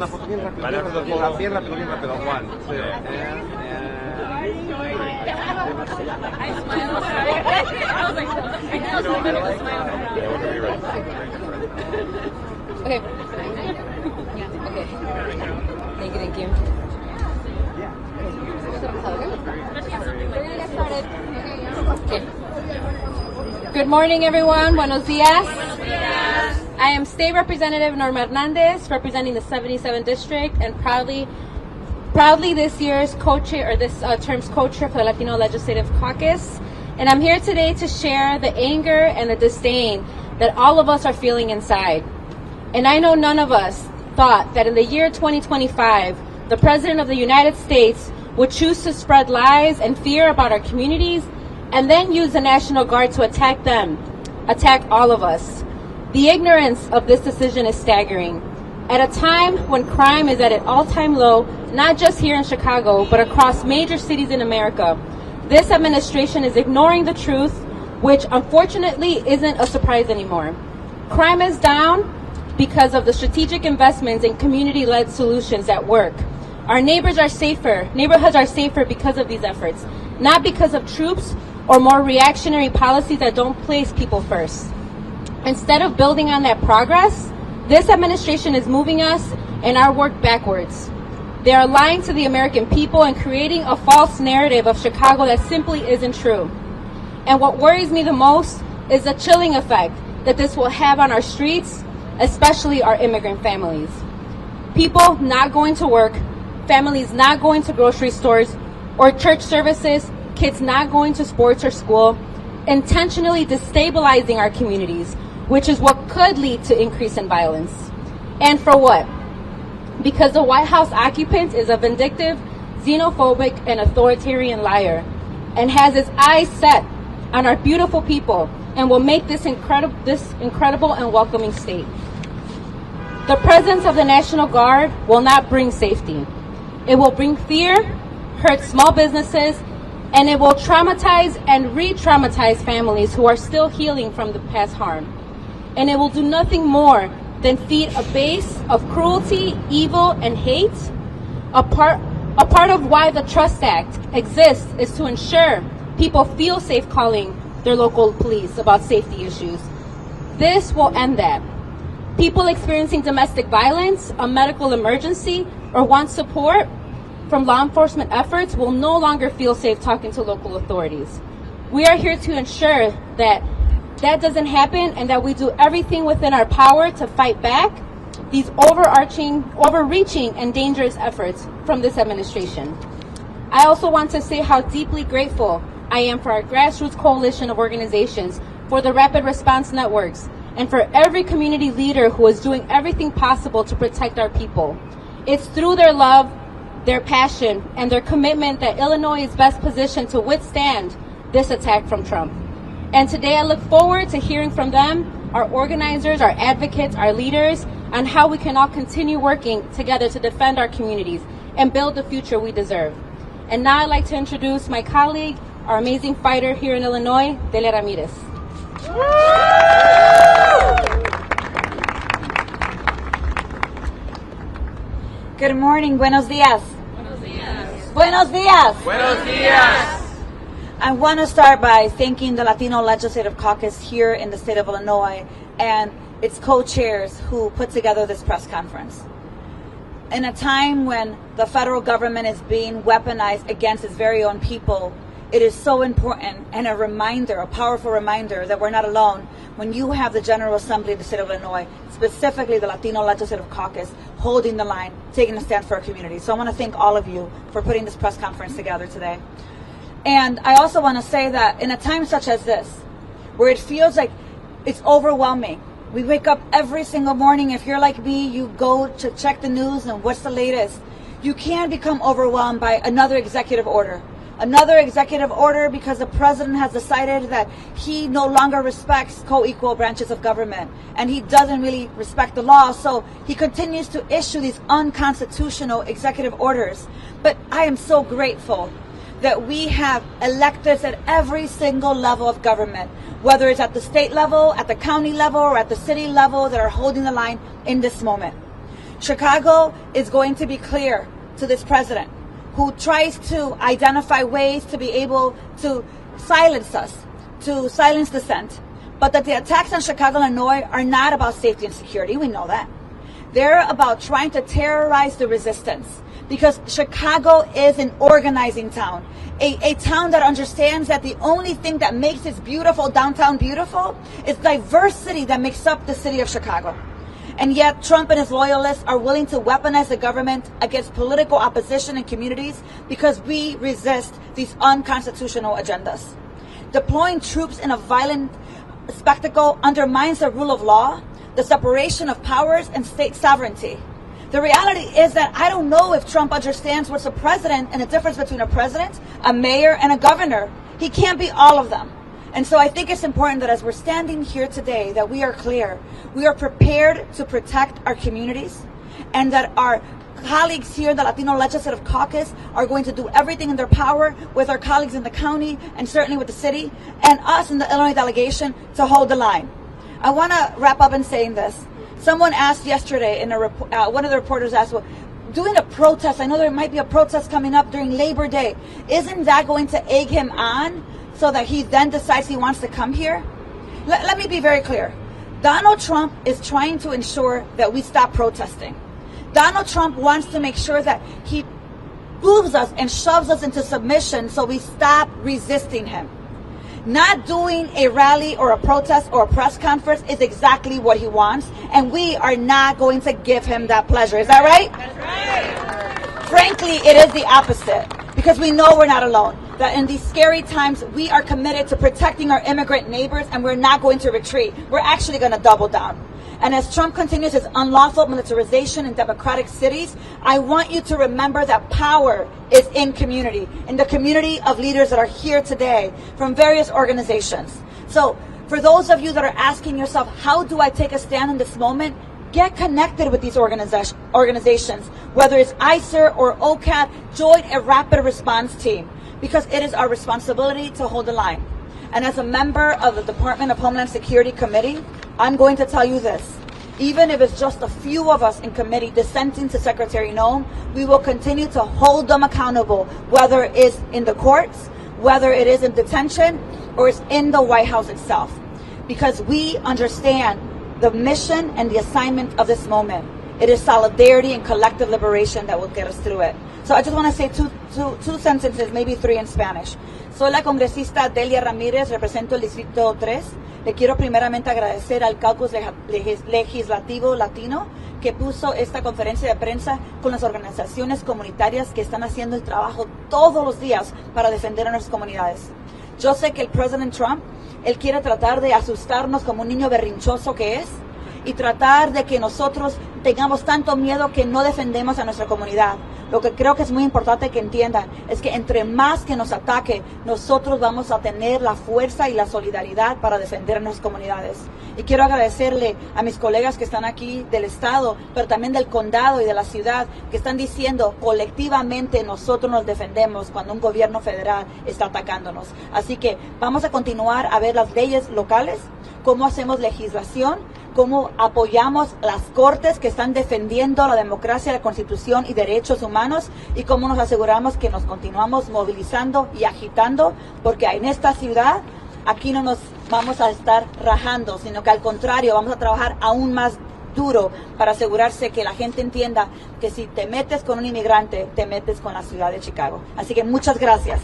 Una foto bien rápido, bien rápido. One, two, I smiled. I was like, I know somebody to smile. Okay. Okay. Thank you. We're gonna get started. Okay. Good morning, everyone. Buenos dias. I am State Representative Norma Hernandez, representing the 77th District, and proudly this year's co-chair, or this term's co-chair for the Latino Legislative Caucus. And I'm here today to share the anger and the disdain that all of us are feeling inside. And I know none of us thought that in the year 2025, the President of the United States would choose to spread lies and fear about our communities and then use the National Guard to attack them, attack all of us. The ignorance of this decision is staggering. At a time when crime is at an all-time low, not just here in Chicago, but across major cities in America, this administration is ignoring the truth, which unfortunately isn't a surprise anymore. Crime is down because of the strategic investments in community-led solutions at work. Our neighborhoods are safer because of these efforts, not because of troops or more reactionary policies that don't place people first. Instead of building on that progress, this administration is moving us and our work backwards. They are lying to the American people and creating a false narrative of Chicago that simply isn't true. And what worries me the most is the chilling effect that this will have on our streets, especially our immigrant families. People not going to work, families not going to grocery stores or church services, kids not going to sports or school, intentionally destabilizing our communities, which is what could lead to increase in violence. And for what? Because the White House occupant is a vindictive, xenophobic, and authoritarian liar, and has his eyes set on our beautiful people and will make this incredible and welcoming state. The presence of the National Guard will not bring safety. It will bring fear, hurt small businesses, and it will traumatize and re-traumatize families who are still healing from the past harm. And it will do nothing more than feed a base of cruelty, evil, and hate. A part of why the Trust Act exists is to ensure people feel safe calling their local police about safety issues. This will end that. People experiencing domestic violence, a medical emergency, or want support from law enforcement efforts will no longer feel safe talking to local authorities. We are here to ensure that doesn't happen and that we do everything within our power to fight back these overreaching and dangerous efforts from this administration. I also want to say how deeply grateful I am for our grassroots coalition of organizations, for the rapid response networks, and for every community leader who is doing everything possible to protect our people. It's through their love, their passion, and their commitment that Illinois is best positioned to withstand this attack from Trump. And today I look forward to hearing from them, our organizers, our advocates, our leaders, on how we can all continue working together to defend our communities and build the future we deserve. And now I'd like to introduce my colleague, our amazing fighter here in Illinois, Delia Ramirez. Good morning, buenos dias. Buenos dias. Buenos dias. Buenos dias. I want to start by thanking the Latino Legislative Caucus here in the state of Illinois and its co-chairs who put together this press conference. In a time when the federal government is being weaponized against its very own people, it is so important and a reminder, a powerful reminder that we're not alone when you have the General Assembly of the state of Illinois, specifically the Latino Legislative Caucus, holding the line, taking a stand for our community. So I want to thank all of you for putting this press conference together today. And I also want to say that in a time such as this, where it feels like it's overwhelming, we wake up every single morning. If you're like me, you go to check the news and what's the latest. You can become overwhelmed by another executive order. Another executive order because the president has decided that he no longer respects co-equal branches of government and he doesn't really respect the law, so he continues to issue these unconstitutional executive orders. But I am so grateful that we have electeds at every single level of government, whether it's at the state level, at the county level, or at the city level, that are holding the line in this moment. Chicago is going to be clear to this president who tries to identify ways to be able to silence us, to silence dissent. But that the attacks on Chicago, Illinois are not about safety and security. We know that. They're about trying to terrorize the resistance, because Chicago is an organizing town, a town that understands that the only thing that makes its beautiful downtown beautiful is diversity that makes up the city of Chicago. And yet Trump and his loyalists are willing to weaponize the government against political opposition and communities because we resist these unconstitutional agendas. Deploying troops in a violent spectacle undermines the rule of law, the separation of powers, and state sovereignty. The reality is that I don't know if Trump understands what's a president and the difference between a president, a mayor, and a governor. He can't be all of them. And so I think it's important that as we're standing here today, that we are clear. We are prepared to protect our communities, and that our colleagues here in the Latino Legislative Caucus are going to do everything in their power with our colleagues in the county and certainly with the city and us in the Illinois delegation to hold the line. I want to wrap up in saying this. Someone asked yesterday, one of the reporters asked, well, doing a protest, I know there might be a protest coming up during Labor Day, isn't that going to egg him on so that he then decides he wants to come here? Let me be very clear. Donald Trump is trying to ensure that we stop protesting. Donald Trump wants to make sure that he moves us and shoves us into submission so we stop resisting him. Not doing a rally or a protest or a press conference is exactly what he wants, and we are not going to give him that pleasure. Is that right? That's right. Frankly, it is the opposite, because we know we're not alone. That in these scary times, we are committed to protecting our immigrant neighbors, and we're not going to retreat. We're actually going to double down. And as Trump continues his unlawful militarization in democratic cities, I want you to remember that power is in community, in the community of leaders that are here today from various organizations. So for those of you that are asking yourself, how do I take a stand in this moment? Get connected with these organizations, whether it's ICER or OCAT, join a rapid response team, because it is our responsibility to hold the line. And as a member of the Department of Homeland Security Committee, I'm going to tell you this. Even if it's just a few of us in committee dissenting to Secretary Noem, we will continue to hold them accountable, whether it is in the courts, whether it is in detention, or it's in the White House itself. Because we understand the mission and the assignment of this moment. It is solidarity and collective liberation that will get us through it. So I just want to say two sentences, maybe three in Spanish. Soy la congresista Delia Ramírez, represento el Distrito 3. Le quiero primeramente agradecer al Caucus Legislativo Latino que puso esta conferencia de prensa con las organizaciones comunitarias que están haciendo el trabajo todos los días para defender a nuestras comunidades. Yo sé que el presidente Trump, él quiere tratar de asustarnos como un niño berrinchoso que es, y tratar de que nosotros tengamos tanto miedo que no defendemos a nuestra comunidad. Lo que creo que es muy importante que entiendan es que entre más que nos ataque, nosotros vamos a tener la fuerza y la solidaridad para defender a nuestras comunidades. Y quiero agradecerle a mis colegas que están aquí del estado, pero también del condado y de la ciudad, que están diciendo colectivamente nosotros nos defendemos cuando un gobierno federal está atacándonos. Así que vamos a continuar a ver las leyes locales, cómo hacemos legislación, cómo apoyamos las cortes que están defendiendo la democracia, la constitución y derechos humanos, y cómo nos aseguramos que nos continuamos movilizando y agitando, porque en esta ciudad aquí no nos vamos a estar rajando, sino que al contrario vamos a trabajar aún más duro para asegurarse que la gente entienda que si te metes con un inmigrante, te metes con la ciudad de Chicago. Así que muchas gracias.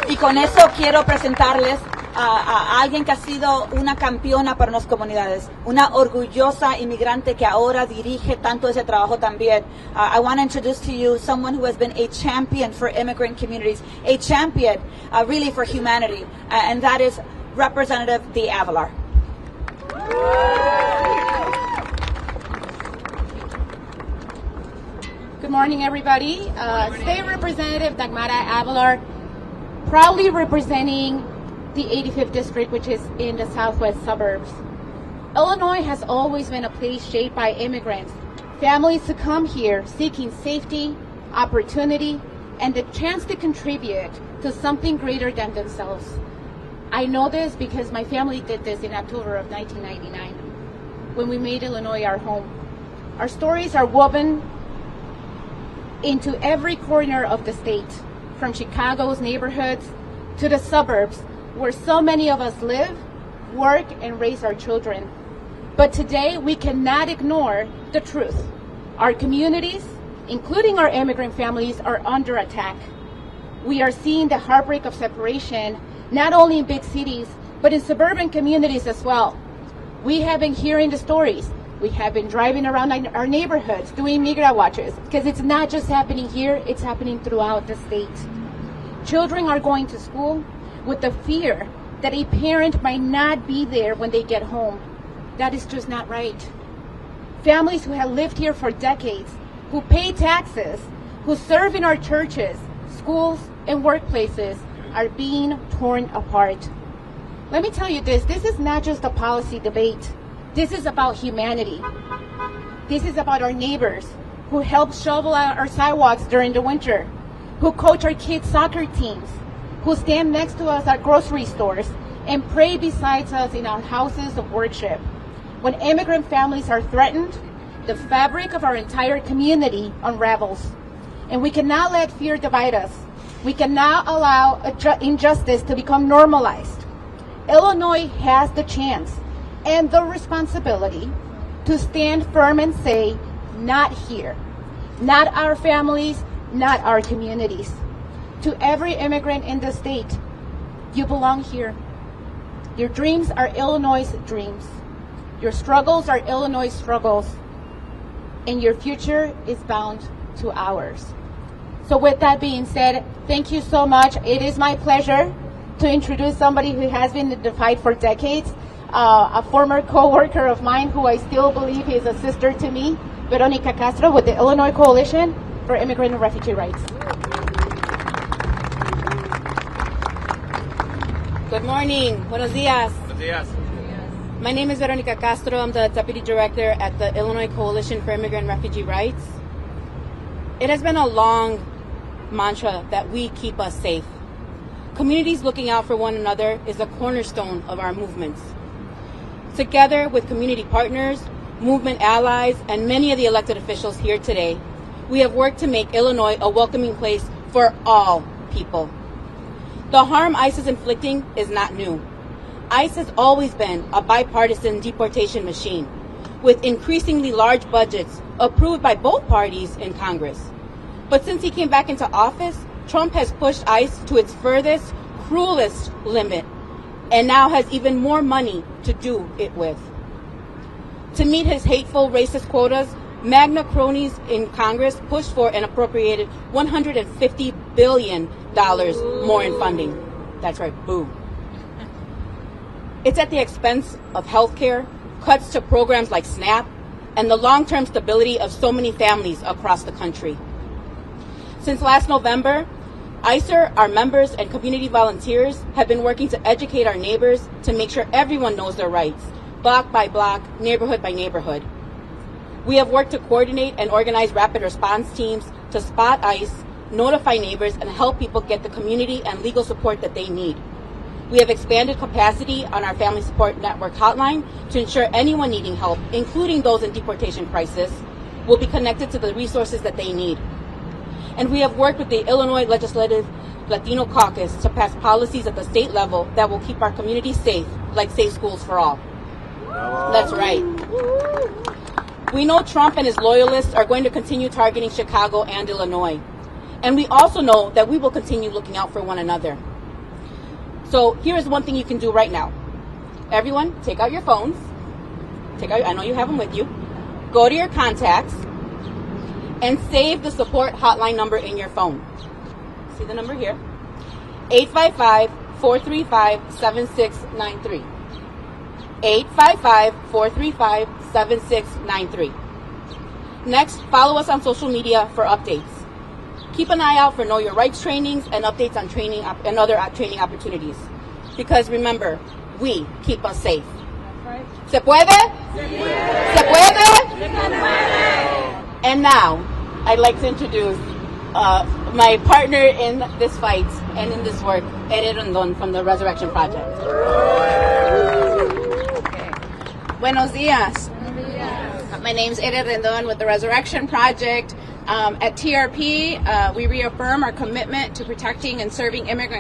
Y con eso quiero presentarles a alguien que ha sido una campeona para nuestras comunidades, una orgullosa inmigrante que ahora dirige tanto ese trabajo también. I want to introduce to you someone who has been a champion for immigrant communities, a champion really for humanity, and that is Representative Dee Avalar. Good morning, everybody. State Representative Dagmara Avalar, proudly representing the 85th District, which is in the southwest suburbs. Illinois has always been a place shaped by immigrants, families to come here seeking safety, opportunity, and the chance to contribute to something greater than themselves. I know this because my family did this in October of 1999 when we made Illinois our home. Our stories are woven into every corner of the state, from Chicago's neighborhoods to the suburbs, where so many of us live, work, and raise our children. But today, we cannot ignore the truth. Our communities, including our immigrant families, are under attack. We are seeing the heartbreak of separation, not only in big cities, but in suburban communities as well. We have been hearing the stories. We have been driving around our neighborhoods doing migra watches, because it's not just happening here, it's happening throughout the state. Children are going to school with the fear that a parent might not be there when they get home. That is just not right. Families who have lived here for decades, who pay taxes, who serve in our churches, schools, and workplaces are being torn apart. Let me tell you this is not just a policy debate. This is about humanity. This is about our neighbors who help shovel out our sidewalks during the winter, who coach our kids' soccer teams, who stand next to us at grocery stores and pray beside us in our houses of worship. When immigrant families are threatened, the fabric of our entire community unravels. And we cannot let fear divide us. We cannot allow injustice to become normalized. Illinois has the chance and the responsibility to stand firm and say, not here, not our families, not our communities. To every immigrant in the state, you belong here. Your dreams are Illinois' dreams. Your struggles are Illinois' struggles. And your future is bound to ours. So with that being said, thank you so much. It is my pleasure to introduce somebody who has been in the fight for decades, a former co-worker of mine who I still believe is a sister to me, Veronica Castro with the Illinois Coalition for Immigrant and Refugee Rights. Good morning. Buenos días. Buenos días. My name is Veronica Castro. I'm the Deputy Director at the Illinois Coalition for Immigrant and Refugee Rights. It has been a long mantra that we keep us safe. Communities looking out for one another is a cornerstone of our movements. Together with community partners, movement allies, and many of the elected officials here today, we have worked to make Illinois a welcoming place for all people. The harm ICE is inflicting is not new. ICE has always been a bipartisan deportation machine, with increasingly large budgets approved by both parties in Congress. But since he came back into office, Trump has pushed ICE to its furthest, cruelest limit, and now has even more money to do it with. To meet his hateful racist quotas, Magna cronies in Congress pushed for and appropriated $150 billion more in funding. That's right, boo. It's at the expense of healthcare, cuts to programs like SNAP, and the long-term stability of so many families across the country. Since last November, ICER, our members, and community volunteers have been working to educate our neighbors to make sure everyone knows their rights, block by block, neighborhood by neighborhood. We have worked to coordinate and organize rapid response teams to spot ICE, notify neighbors, and help people get the community and legal support that they need. We have expanded capacity on our Family Support Network hotline to ensure anyone needing help, including those in deportation crisis, will be connected to the resources that they need. And we have worked with the Illinois Legislative Latino Caucus to pass policies at the state level that will keep our community safe, like Safe Schools for All. That's right. We know Trump and his loyalists are going to continue targeting Chicago and Illinois. And we also know that we will continue looking out for one another. So here is one thing you can do right now. Everyone, take out your phones. I know you have them with you. Go to your contacts and save the support hotline number in your phone. See the number here? 855-435-7693. 855-435-7693. Next, follow us on social media for updates. Keep an eye out for Know Your Rights trainings and updates on training and other training opportunities. Because remember, we keep us safe. Right. ¿Se puede? ¿Se puede? ¿Se puede? And now, I'd like to introduce my partner in this fight and in this work, Ere Rondon from the Resurrection Project. Buenos días. My name's Ere Rendon with the Resurrection Project. At TRP, we reaffirm our commitment to protecting and serving immigrant